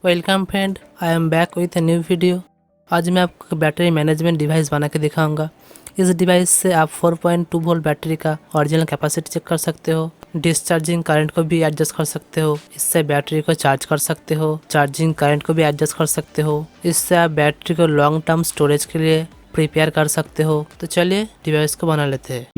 Welcome friend, I am back with a new video. आज मैं आपको बैटरी मैनेजमेंट डिवाइस बना के दिखाऊंगा। इस डिवाइस से आप 4.2 वोल्ट बैटरी का ओरिजिनल कैपेसिटी चेक कर सकते हो, डिस्चार्जिंग करंट को भी एडजस्ट कर सकते हो, इससे बैटरी को चार्ज कर सकते हो, चार्जिंग करंट को भी एडजस्ट कर सकते हो। इससे आप बैटरी को लॉन्ग टर्म स्टोरेज के लिए प्रिपेयर कर सकते हो। तो चलिए डिवाइस को बना लेते हैं।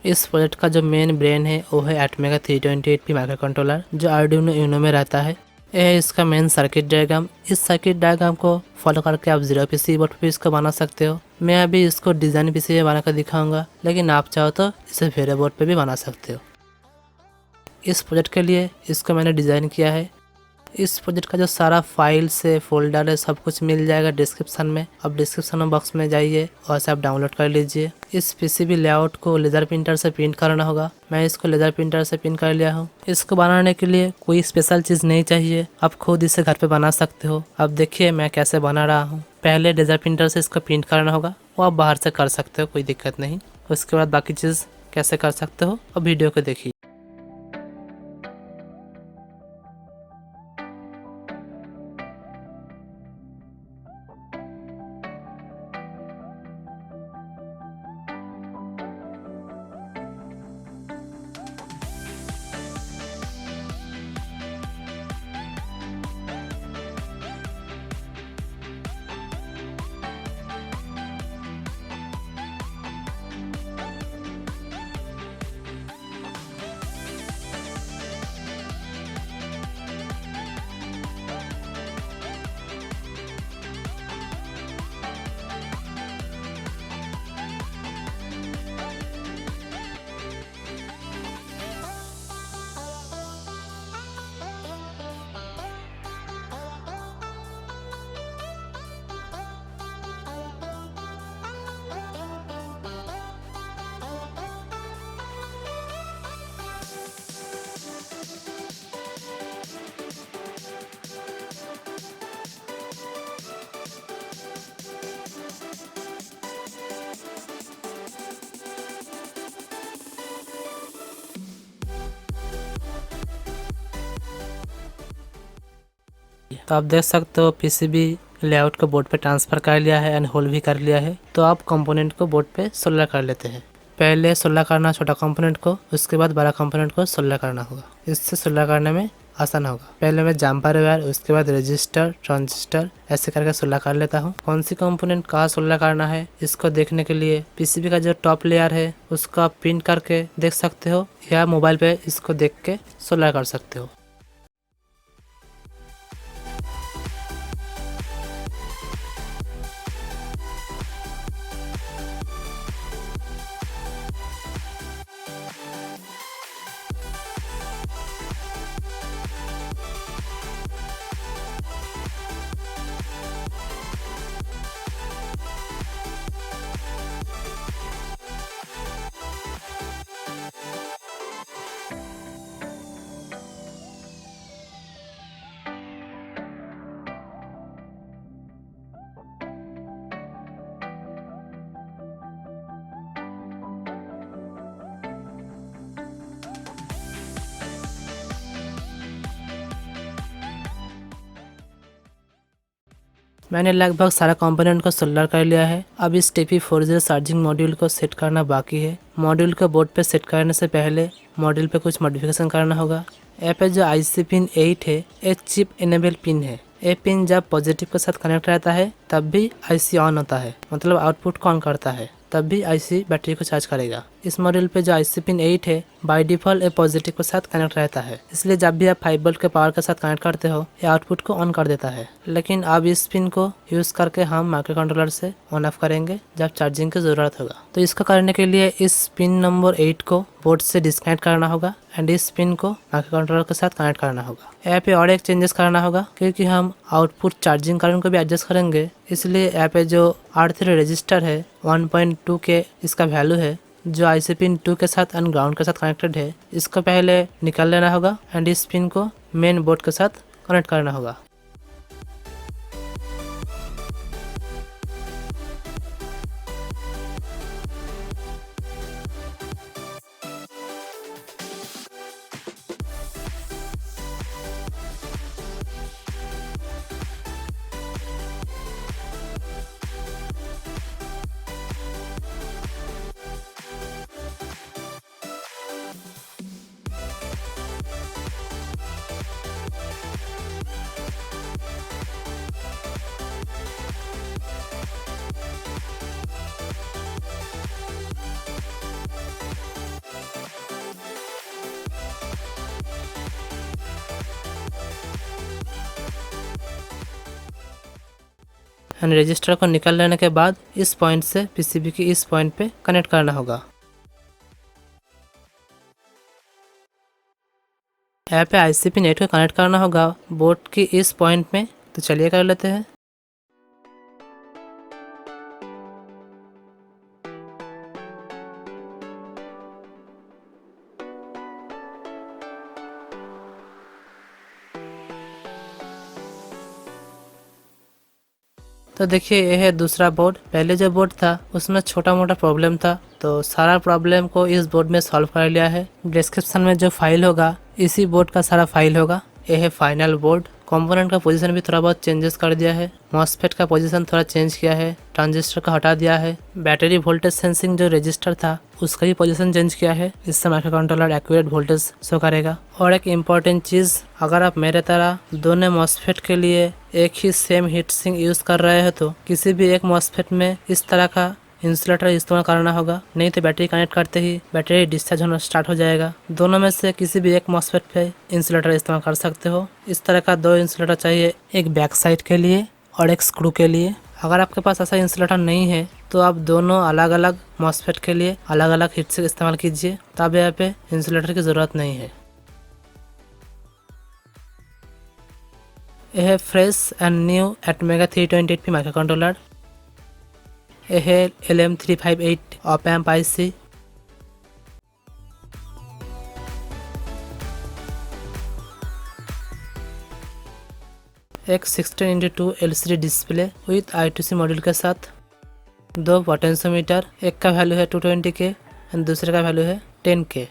इस प्रोजेक्ट का जो मेन ब्रेन है वो है एटमेगा 328P माइक्रो कंट्रोलर, जो आर्डुइनो यूनो में रहता है। यह है इसका मेन सर्किट डायग्राम। इस सर्किट डायग्राम को फॉलो करके आप 0 बोर्ड पे इसको बना सकते हो। मैं अभी इसको डिज़ाइन पीसी में बना कर दिखाऊंगा, लेकिन आप चाहो तो इसे वेरे बोर्ड पे भी बना सकते हो। इस प्रोजेक्ट के लिए इसको मैंने डिज़ाइन किया है। इस प्रोजेक्ट का जो सारा फाइल्स है, फोल्डर है, सब कुछ मिल जाएगा डिस्क्रिप्शन में। अब डिस्क्रिप्शन बॉक्स में जाइए और से आप डाउनलोड कर लीजिए। इस पीसीबी लेआउट को लेज़र प्रिंटर से प्रिंट करना होगा। मैं इसको लेज़र प्रिंटर से प्रिंट कर लिया हूँ। इसको बनाने के लिए कोई स्पेशल चीज़ नहीं चाहिए, आप खुद इसे घर पे बना सकते हो। अब देखिए मैं कैसे बना रहा हूँ। पहले लेज़र प्रिंटर से इसको प्रिंट करना होगा, वो आप बाहर से कर सकते हो, कोई दिक्कत नहीं। उसके बाद बाकी चीज़ कैसे कर सकते हो अब वीडियो को देखिए। तो आप देख सकते हो पीसीबी लेआउट को बोर्ड पे ट्रांसफ़र कर लिया है एंड होल्ड भी कर लिया है। तो आप कंपोनेंट को बोर्ड पे सोल्डर कर लेते हैं। पहले सोल्डर करना छोटा कंपोनेंट को, उसके बाद बड़ा कंपोनेंट को सोल्डर करना होगा। इससे सोल्डर करने में आसान होगा। पहले मैं जम्पर वायर, उसके बाद रजिस्टर, ट्रांजिस्टर ऐसे करके सोल्डर कर लेता हूँ। कौन सी कंपोनेंट कहाँ सोल्डर करना है इसको देखने के लिए पीसीबी का जो टॉप लेयर है उसको आप प्रिंट करके देख सकते हो, या मोबाइल पे इसको देख के सोल्डर कर सकते हो। मैंने लगभग सारा कंपोनेंट को सोल्डर कर लिया है। अब इस TP40 चार्जिंग मॉड्यूल को सेट करना बाकी है। मॉड्यूल को बोर्ड पे सेट करने से पहले मॉड्यूल पे कुछ मॉडिफिकेशन करना होगा। यहाँ पे जो IC पिन 8 है, ये चिप इनेबल पिन है। ये पिन जब पॉजिटिव के साथ कनेक्ट रहता है तब भी IC ऑन होता है, मतलब आउटपुट को ऑन करता है, तब भी IC बैटरी को चार्ज करेगा। इस मॉड्यूल पे जो IC पिन 8 है बाय डिफॉल्ट ये पॉजिटिव के साथ कनेक्ट रहता है, इसलिए जब भी आप 5 वोल्ट के पावर के साथ कनेक्ट करते हो ये आउटपुट को ऑन कर देता है। लेकिन अब इस पिन को यूज करके हम माइक्रो कंट्रोलर से ऑन ऑफ करेंगे जब चार्जिंग की जरूरत होगा। तो इसको करने के लिए इस पिन नंबर 8 को बोर्ड से डिस्कनेक्ट करना होगा एंड इस पिन को माइक्रो कंट्रोलर के साथ कनेक्ट करना होगा। यहाँ पे और एक चेंजेस करना होगा, क्योंकि हम आउटपुट चार्जिंग करंट को भी एडजस्ट करेंगे, इसलिए यहाँ पे जो R3 रजिस्टर है 1.2 के इसका वैल्यू है, जो IC पिन 2 के साथ एंड ग्राउंड के साथ कनेक्टेड है, इसको पहले निकाल लेना होगा एंड इस पिन को मेन बोर्ड के साथ कनेक्ट करना होगा। एंड रजिस्टर को निकाल लेने के बाद इस पॉइंट से पीसीबी की इस पॉइंट पे कनेक्ट करना होगा। यहाँ पे आईसीपी नेट को कनेक्ट करना होगा बोर्ड की इस पॉइंट में, तो चलिए कर लेते हैं। तो देखिए यह है दूसरा बोर्ड। पहले जो बोर्ड था उसमें छोटा मोटा प्रॉब्लम था, तो सारा प्रॉब्लम को इस बोर्ड में सॉल्व कर लिया है। डिस्क्रिप्शन में जो फाइल होगा इसी बोर्ड का सारा फाइल होगा। यह है फाइनल बोर्ड। कंपोनेंट का पोजीशन भी थोड़ा बहुत चेंजेस कर दिया है। मॉसफेट का पोजीशन थोड़ा चेंज किया है, ट्रांजिस्टर का हटा दिया है। बैटरी वोल्टेज सेंसिंग जो रजिस्टर था उसका भी पोजीशन चेंज किया है, इससे micro controller accurate voltage show करेगा। और एक इम्पॉर्टेंट चीज़, अगर आप मेरे तरह दोनों मॉसफेट के लिए एक ही सेम हीट सिंक यूज़ कर रहे हो तो किसी भी एक मॉसफेट में इस तरह का इंसुलेटर इस्तेमाल करना होगा, नहीं तो बैटरी कनेक्ट करते ही बैटरी डिस्चार्ज होना स्टार्ट हो जाएगा। दोनों में से किसी भी एक मॉसफेट पे इंसुलेटर इस्तेमाल कर सकते हो। इस तरह का 2 इंसुलेटर चाहिए, एक बैक साइड के लिए और एक स्क्रू के लिए। अगर आपके पास ऐसा इंसुलेटर नहीं है तो आप दोनों अलग अलग मॉसफेट के लिए अलग अलग हीट सिंक इस्तेमाल कीजिए, तब यहाँ पे इंसुलेटर की ज़रूरत नहीं है। यह है fresh and new ATmega 328P micro controller. यह है LM358 ऑप एम्प IC। एक 16:2 LCD display with I2C module के साथ, 2 पोटेंशियोमीटर, एक का वैल्यू है 220K एंड दूसरे का वैल्यू है 10K।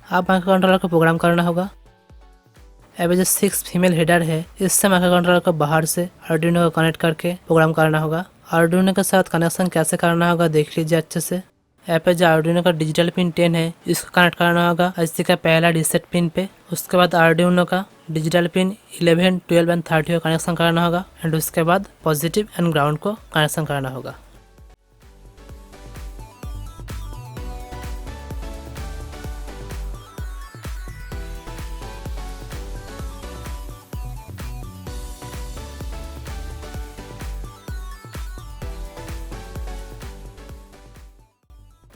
आप माइक्रो कंट्रोलर को प्रोग्राम करना होगा। अब जो 6 फीमेल हेडर है, इससे माइक्रो कंट्रोलर को बाहर से आर्डुइनो को कनेक्ट करके प्रोग्राम करना होगा। आर्डुइनो के साथ कनेक्शन कैसे करना होगा देख लीजिए अच्छे से। यहाँ पे जो आर्डुइनो का डिजिटल पिन 10 है, इसको कनेक्ट करना होगा IC का पहला रीसेट पिन पे। उसके बाद आर्डुइनो का डिजिटल पिन 11, 12 एंड 30 को कनेक्शन करना होगा एंड उसके बाद पॉजिटिव एंड ग्राउंड को कनेक्शन करना होगा।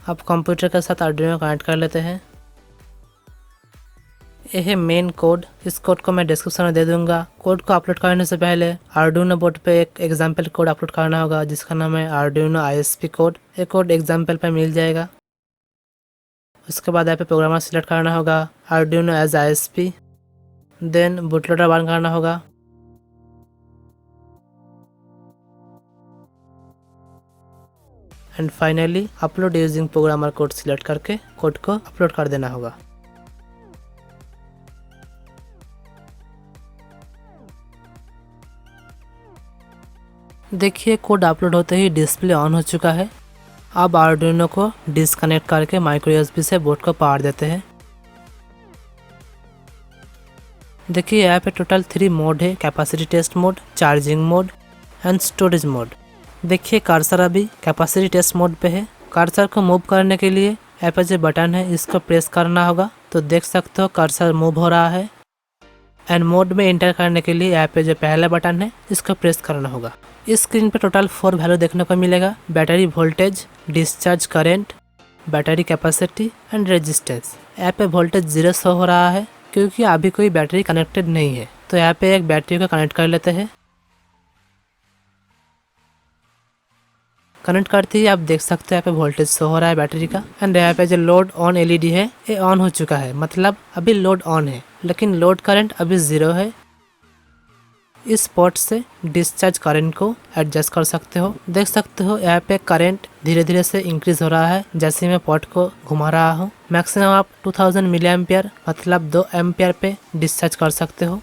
अब कंप्यूटर के साथ आर्डुइनो कनेक्ट कर लेते हैं। यह है मेन कोड। इस कोड को मैं डिस्क्रिप्शन में दे दूंगा। कोड को अपलोड करने से पहले आर्डुइनो बोर्ड पे एक एग्जाम्पल कोड अपलोड करना होगा जिसका नाम है आर्डुइनो ISP कोड। ये कोड एग्जाम्पल पे मिल जाएगा। उसके बाद यहाँ पे प्रोग्रामर सिलेक्ट करना होगा Arduino as ISP, then bootloader बंद करना होगा। And finally upload using programmer code select करके कोड को अपलोड कर देना होगा। देखिए कोड अपलोड होते ही डिस्प्ले ऑन हो चुका है। अब आर्डुइनो को डिस्कनेक्ट करके माइक्रो USB से बोर्ड को पावर देते हैं। देखिए यहाँ पे टोटल 3 मोड है, capacity test mode, charging mode and storage mode. देखिए कर्सर अभी कैपेसिटी टेस्ट मोड पे है। कर्सर को मूव करने के लिए यहाँ पे जो बटन है इसको प्रेस करना होगा, तो देख सकते हो कर्सर मूव हो रहा है। एंड मोड में एंटर करने के लिए यहाँ पे जो पहला बटन है इसको प्रेस करना होगा। इस स्क्रीन पे टोटल 4 वैल्यू देखने को मिलेगा, battery voltage, discharge current, battery capacity and resistance. यहाँ पे वोल्टेज 0 शो हो रहा है क्योंकि अभी कोई बैटरी कनेक्टेड नहीं है, तो यहाँ पे एक बैटरी को कनेक्ट कर लेते हैं। कनेक्ट करते ही आप देख सकते हैं यहाँ पे वोल्टेज शो हो रहा है बैटरी का। एंड यहाँ पे जो लोड ऑन LED है ये ऑन हो चुका है, मतलब अभी लोड ऑन है, लेकिन लोड करंट अभी 0 है। इस पोर्ट से डिस्चार्ज करंट को एडजस्ट कर सकते हो। देख सकते हो यहाँ पे करंट धीरे धीरे से इंक्रीज हो रहा है जैसे मैं पोर्ट को घुमा रहा हूँ। मैक्सिमम आप 2000 मिली एम्पियर मतलब 2 एम्पियर पे डिस्चार्ज कर सकते हो।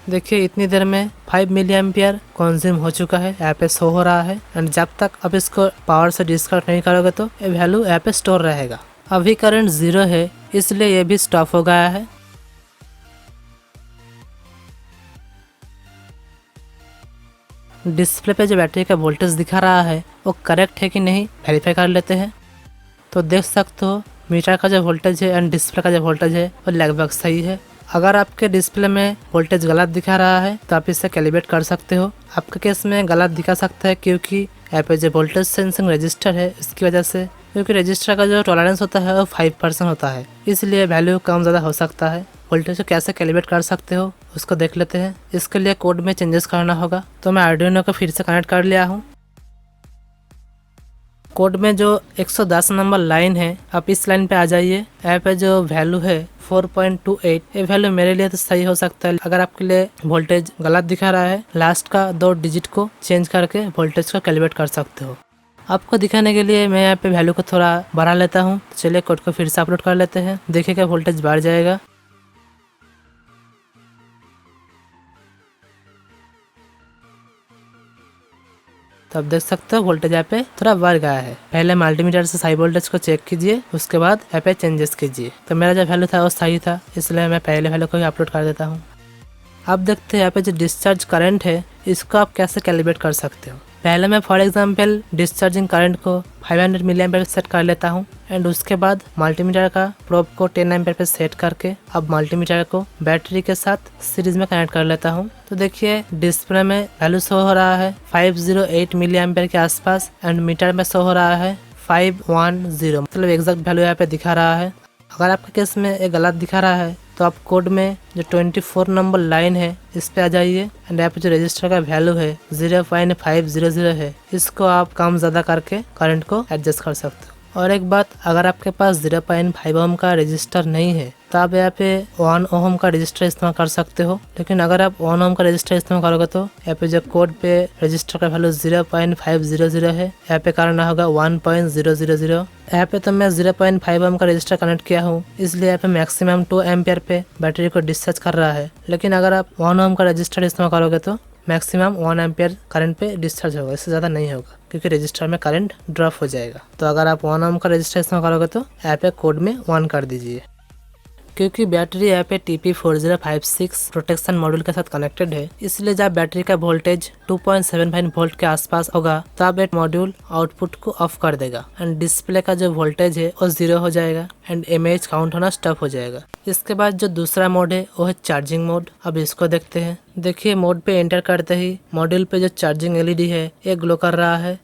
देखिए इतनी देर में 5 मिली एम्पियर कंज्यूम हो चुका है, यहाँ पे शो हो रहा है। एंड जब तक अब इसको पावर से डिस्कनेक्ट नहीं करोगे तो ये वैल्यू यहाँ पे स्टोर रहेगा। अभी करंट 0 है इसलिए ये भी स्टॉप हो गया है। डिस्प्ले पे जो बैटरी का वोल्टेज दिखा रहा है वो करेक्ट है कि नहीं वेरीफाई कर लेते हैं। तो देख सकते हो मीटर का जो वोल्टेज है एंड डिस्प्ले का जो वोल्टेज है वो लगभग सही है। अगर आपके डिस्प्ले में वोल्टेज गलत दिखा रहा है तो आप इसे कैलिब्रेट कर सकते हो। आपके केस में गलत दिखा सकता है क्योंकि यहाँ पे जो वोल्टेज सेंसिंग रजिस्टर है इसकी वजह से, क्योंकि रजिस्टर का जो टॉलरेंस होता है वो 5% होता है, इसलिए वैल्यू कम ज़्यादा हो सकता है। वोल्टेज को कैसे कैलिब्रेट कर सकते हो उसको देख लेते हैं। इसके लिए कोड में चेंजेस करना होगा। तो मैं आर्डिनो को फिर से कनेक्ट कर लिया हूँ। कोड में जो 110 नंबर लाइन है आप इस लाइन पे आ जाइए। यहाँ पे जो वैल्यू है 4.28, ये वैल्यू मेरे लिए तो सही हो सकता है। अगर आपके लिए वोल्टेज गलत दिखा रहा है लास्ट का 2 डिजिट को चेंज करके वोल्टेज को कैलिब्रेट कर सकते हो। आपको दिखाने के लिए मैं यहाँ पे वैल्यू को थोड़ा बढ़ा लेता हूँ। चलिए कोड को फिर से अपलोड कर लेते हैं, देखिएगा वोल्टेज बढ़ जाएगा। तो आप देख सकते हो वोल्टेज यहाँ पे थोड़ा बढ़ गया है। पहले मल्टीमीटर से सही वोल्टेज को चेक कीजिए, उसके बाद यहाँ पे चेंजेस कीजिए। तो मेरा जो वैल्यू था वो सही था, इसलिए मैं पहले वैल्यू को ही अपलोड कर देता हूँ। अब देखते हैं यहाँ पे जो डिस्चार्ज करंट है इसको आप कैसे कैलिब्रेट कर सकते हो। पहले मैं फॉर एग्जांपल डिस्चार्जिंग करंट को 500 मिली एम्पीयर सेट कर लेता हूँ एंड उसके बाद मल्टीमीटर का प्रोब को 10 एम्पीयर पे सेट करके अब मल्टीमीटर को बैटरी के साथ सीरीज में कनेक्ट कर लेता हूँ। तो देखिए डिस्प्ले में वैल्यू शो हो रहा है 508 मिली एम्पीयर के आसपास एंड मीटर में शो हो रहा है 510, मतलब एग्जैक्ट वैल्यू यहाँ पे दिखा रहा है। अगर आपके केस में ये गलत दिखा रहा है तो आप कोड में जो 24 नंबर लाइन है इस पे आ जाइए एंड यहाँ पे जो रजिस्टर का वैल्यू है 0.500 है, इसको आप कम ज़्यादा करके करंट को एडजस्ट कर सकते हो। और एक बात, अगर आपके पास 0.5 ओम का रजिस्टर नहीं है तो आप यहाँ पे 1 ओम का रजिस्टर इस्तेमाल कर सकते हो। लेकिन अगर आप 1 ओम का रजिस्टर इस्तेमाल करोगे तो यहाँ पे जो कोड पे रजिस्टर का वैल्यू 0.500 है, यहाँ पे करना होगा 1.000। यहाँ पे तो मैं 0.5 ओम का रजिस्टर कनेक्ट किया हूँ, इसलिए यहाँ पे मैक्सिमम 2 एम्पियर पे बैटरी को डिस्चार्ज कर रहा है। लेकिन अगर आप 1 ओम का रजिस्टर इस्तेमाल करोगे तो मैक्सिमम 1 एम्पियर करंट पे डिस्चार्ज होगा, इससे ज़्यादा नहीं होगा क्योंकि रजिस्टर में करंट ड्रॉप हो जाएगा। तो अगर आप 1 ओम का रजिस्टर इस्तेमाल करोगे तो यहाँ पे कोड में 1 कर दीजिए। क्योंकि बैटरी यहाँ पे TP4056 प्रोटेक्शन मॉड्यूल के साथ कनेक्टेड है, इसलिए जब बैटरी का वोल्टेज 2.75 वोल्ट के आसपास होगा तब ये मॉड्यूल आउटपुट को ऑफ कर देगा एंड डिस्प्ले का जो वोल्टेज है वो 0 हो जाएगा एंड इमेज काउंट होना स्टॉप हो जाएगा। इसके बाद जो दूसरा मोड है वो है चार्जिंग मोड। अब इसको देखते हैं। देखिए मोड पे एंटर करते ही मॉड्यूल पे जो चार्जिंग LED है ये ग्लो कर रहा है।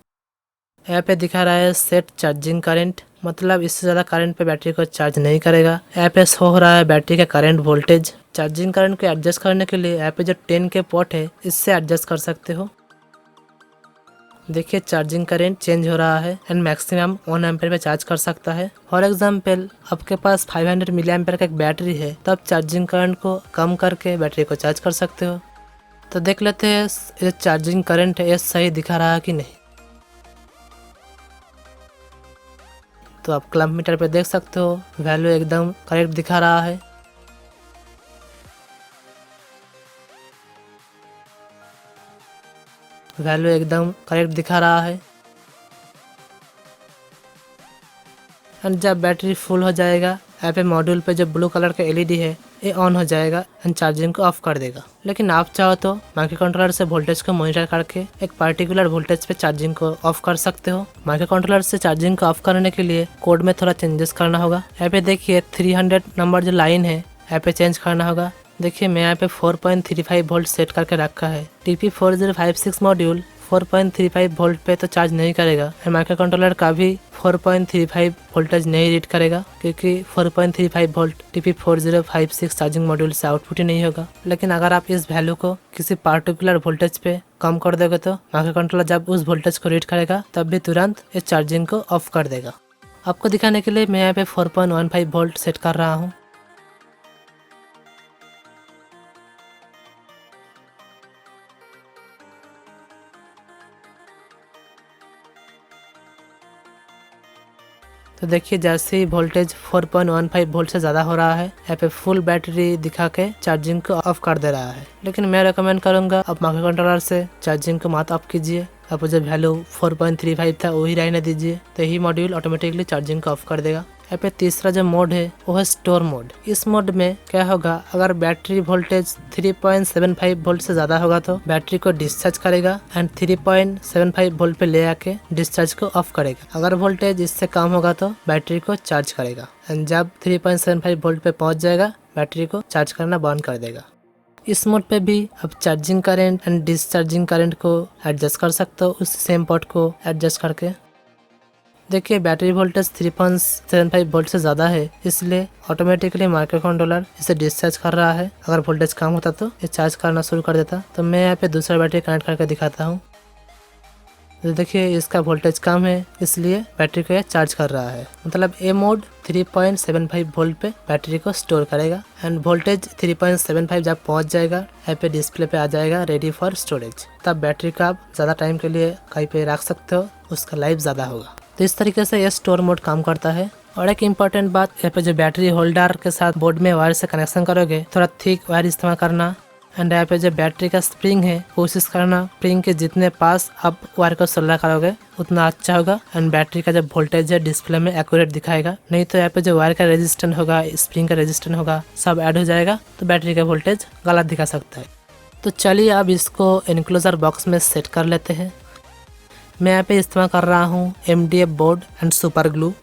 यहाँ पे दिखा रहा है सेट चार्जिंग करंट, मतलब इससे ज़्यादा करंट पे बैटरी को चार्ज नहीं करेगा। यहाँ पे शो हो रहा है बैटरी का करंट वोल्टेज। चार्जिंग करंट को एडजस्ट करने के लिए यहाँ पे जो 10 के पोर्ट है इससे एडजस्ट कर सकते हो। देखिए चार्जिंग करंट चेंज हो रहा है एंड मैक्सिमम 1 एम्पीयर पे चार्ज कर सकता है। फॉर एग्जांपल आपके पास 500 मिली एम्पीयर का एक बैटरी है तो आप चार्जिंग करंट को कम करके बैटरी को चार्ज कर सकते हो। तो देख लेते हैं ये चार्जिंग करंट है ये सही दिखा रहा है कि नहीं। तो आप क्लैंप मीटर पे देख सकते हो वैल्यू एकदम करेक्ट दिखा रहा है। वैल्यू एकदम करेक्ट दिखा रहा है एंड जब बैटरी फुल हो जाएगा यहाँ पे मॉड्यूल पे जो ब्लू कलर का LED है ये ऑन हो जाएगा एंड चार्जिंग को ऑफ कर देगा। लेकिन आप चाहो तो माइक्रो कंट्रोलर से वोल्टेज को मॉनिटर करके एक पर्टिकुलर वोल्टेज पे चार्जिंग को ऑफ कर सकते हो। माइक्रो कंट्रोलर से चार्जिंग को ऑफ करने के लिए कोड में थोड़ा चेंजेस करना होगा। यहाँ पे देखिए 300 नंबर जो लाइन है यहाँ पे चेंज करना होगा। देखिए मैं यहाँ पे 4.35 वोल्ट सेट करके रखा है। TP4056 मॉड्यूल 4.35 वोल्ट पे तो चार्ज नहीं करेगा। माइक्रो कंट्रोलर का भी 4.35 वोल्टेज नहीं रीड करेगा क्योंकि 4.35 वोल्ट TP4056 चार्जिंग मॉड्यूल से आउटपुट ही नहीं होगा। लेकिन अगर आप इस वैल्यू को किसी पार्टिकुलर वोल्टेज पे कम कर दोगे तो माइक्रो कंट्रोलर जब उस वोल्टेज को रीड करेगा तब भी तुरंत इस चार्जिंग को ऑफ कर देगा। आपको दिखाने के लिए मैं यहाँ पे 4.15 वोल्ट सेट कर रहा हूँ। तो देखिए जैसे ही वोल्टेज 4.15 वोल्ट से ज़्यादा हो रहा है यहाँ पे फुल बैटरी दिखा के चार्जिंग को ऑफ कर दे रहा है। लेकिन मैं रेकमेंड करूँगा आप माइक्रो कंट्रोलर से चार्जिंग को मत ऑफ कीजिए। आप जो वैल्यू 4.35 था वही रहने दीजिए, तो यही मॉड्यूल ऑटोमेटिकली चार्जिंग को ऑफ कर देगा। यहाँ पे तीसरा जो मोड है वो है स्टोर मोड। इस मोड में क्या होगा, अगर बैटरी वोल्टेज 3.75 वोल्ट से ज्यादा होगा तो बैटरी को डिस्चार्ज करेगा एंड 3.75 वोल्ट पे ले आके डिस्चार्ज को ऑफ करेगा। अगर वोल्टेज इससे कम होगा तो बैटरी को चार्ज करेगा एंड जब 3.75 वोल्ट पे पहुंच जाएगा बैटरी को चार्ज करना बंद कर देगा। इस मोड पे भी आप charging current and discharging current को एडजस्ट कर सकते हो, उस सेम पोर्ट को एडजस्ट करके। देखिए बैटरी वोल्टेज 3.75 वोल्ट से ज़्यादा है, इसलिए ऑटोमेटिकली माइक्रो कंट्रोलर इसे डिस्चार्ज कर रहा है। अगर वोल्टेज कम होता तो ये चार्ज करना शुरू कर देता। तो मैं यहाँ पे दूसरा बैटरी कनेक्ट करके दिखाता हूँ। तो देखिए इसका वोल्टेज कम है, इसलिए बैटरी को यह चार्ज कर रहा है। मतलब ये मोड 3.75 वोल्ट पे बैटरी को स्टोर करेगा एंड वोल्टेज 3.75 जब पहुंच जाएगा यहाँ पे डिस्प्ले पे आ जाएगा रेडी फॉर स्टोरेज। तब बैटरी को आप ज़्यादा टाइम के लिए कहीं पे रख सकते हो, उसका लाइफ ज़्यादा होगा। तो इस तरीके से यह स्टोर मोड काम करता है। और एक इम्पॉर्टेंट बात, यहाँ पे जो बैटरी होल्डर के साथ बोर्ड में वायर से कनेक्शन करोगे थोड़ा थिक वायर इस्तेमाल करना। एंड यहाँ पे जो बैटरी का स्प्रिंग है कोशिश करना स्प्रिंग के जितने पास आप वायर को सोल्डर करोगे उतना अच्छा होगा एंड बैटरी का जो वोल्टेज है डिस्प्ले में एक्यूरेट दिखाएगा। नहीं तो यहाँ पे जो वायर का रेजिस्टेंस होगा, स्प्रिंग का रेजिस्टेंस होगा, सब ऐड हो जाएगा तो बैटरी का वोल्टेज गलत दिखा सकता है। तो चलिए अब इसको एनक्लोजर बॉक्स में सेट कर लेते हैं। मैं यहाँ पे इस्तेमाल कर रहा हूँ MDF board and super glue.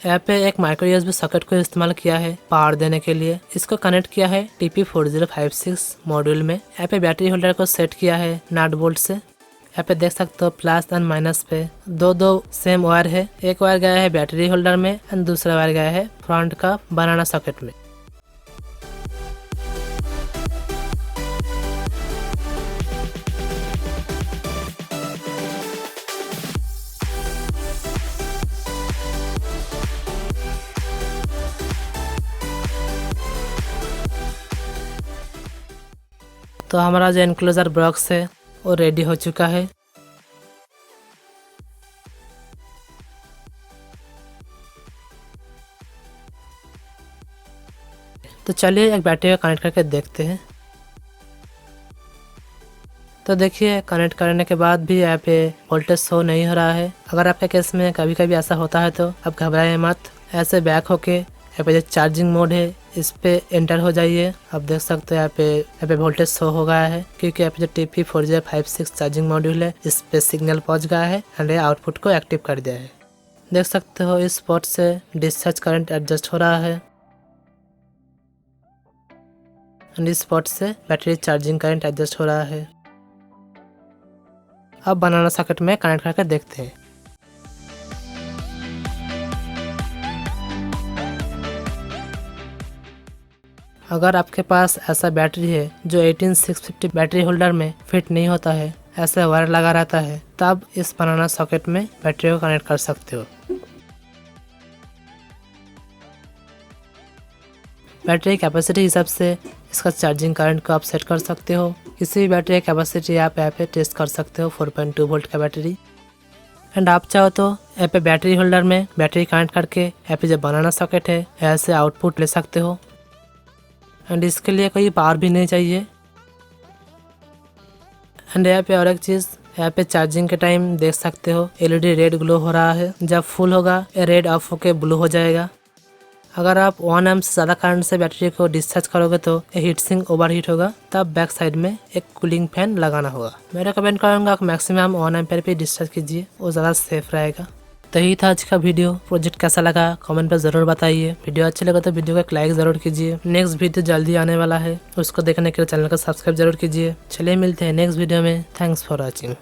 यहाँ पे एक माइक्रो USB सॉकेट को इस्तेमाल किया है पावर देने के लिए। इसको कनेक्ट किया है TP4056 मॉड्यूल में। यहाँ पे बैटरी होल्डर को सेट किया है नट बोल्ट से। यहाँ पे देख सकते हो प्लस एंड माइनस पे दो सेम वायर है। एक वायर गया है बैटरी होल्डर में एंड दूसरा वायर गया है फ्रंट का बनाना सॉकेट में। तो हमारा जो एनक्लोजर बॉक्स है वो रेडी हो चुका है। तो चलिए एक बैटरी को कनेक्ट करके देखते हैं। तो देखिए कनेक्ट करने के बाद भी यहाँ पे वोल्टेज शो नहीं हो रहा है। अगर आपके केस में कभी कभी ऐसा होता है तो आप घबराएं मत। ऐसे बैक होके यहाँ पे जो चार्जिंग मोड है इस पे एंटर हो जाइए। आप देख सकते हो यहाँ पे वोल्टेज शो हो गया है क्योंकि यहाँ पे जो TP4056 चार्जिंग मॉड्यूल है इस पे सिग्नल पहुंच गया है एंड आउटपुट को एक्टिव कर दिया है। देख सकते हो इस पोर्ट से डिस्चार्ज करंट एडजस्ट हो रहा है एंड इस पोर्ट से बैटरी चार्जिंग करंट एडजस्ट हो रहा है। अब बनाना सॉकेट में कनेक्ट करके देखते हैं। अगर आपके पास ऐसा बैटरी है जो 18650 बैटरी होल्डर में फिट नहीं होता है, ऐसा वायर लगा रहता है, तब इस बनाना सॉकेट में बैटरी को कनेक्ट कर सकते हो। बैटरी कैपेसिटी हिसाब से इसका चार्जिंग करंट को आप सेट कर सकते हो। किसी भी बैटरी की कैपेसिटी आप यहाँ पे टेस्ट कर सकते हो। 4.2 वोल्ट का बैटरी। एंड आप चाहो तो यहाँ पे बैटरी होल्डर में बैटरी कनेक्ट करके यहाँ पे जो बनाना सॉकेट है ऐसे आउटपुट ले सकते हो। एंड इसके लिए कोई पावर भी नहीं चाहिए। एंड यहाँ पे और एक चीज़, यहाँ पे चार्जिंग के टाइम देख सकते हो LED रेड ग्लो हो रहा है। जब फुल होगा ये रेड ऑफ होके ब्लू हो जाएगा। अगर आप 1 एम्प से ज़्यादा करंट से बैटरी को डिस्चार्ज करोगे तो ये हीट सिंक ओवरहीट होगा, तब बैक साइड में एक कूलिंग फैन लगाना होगा। मैं रेकमेंड करूँगा आप मैक्सिमम 1 एम्पेयर पे डिस्चार्ज कीजिए, वो ज़्यादा सेफ रहेगा। तो यही था आज का वीडियो। प्रोजेक्ट कैसा लगा कमेंट पर ज़रूर बताइए। वीडियो अच्छी लगा तो वीडियो को एक लाइक ज़रूर कीजिए। नेक्स्ट वीडियो जल्दी आने वाला है, उसको देखने के लिए चैनल को सब्सक्राइब जरूर कीजिए। चलिए मिलते हैं नेक्स्ट वीडियो में। Thanks for watching.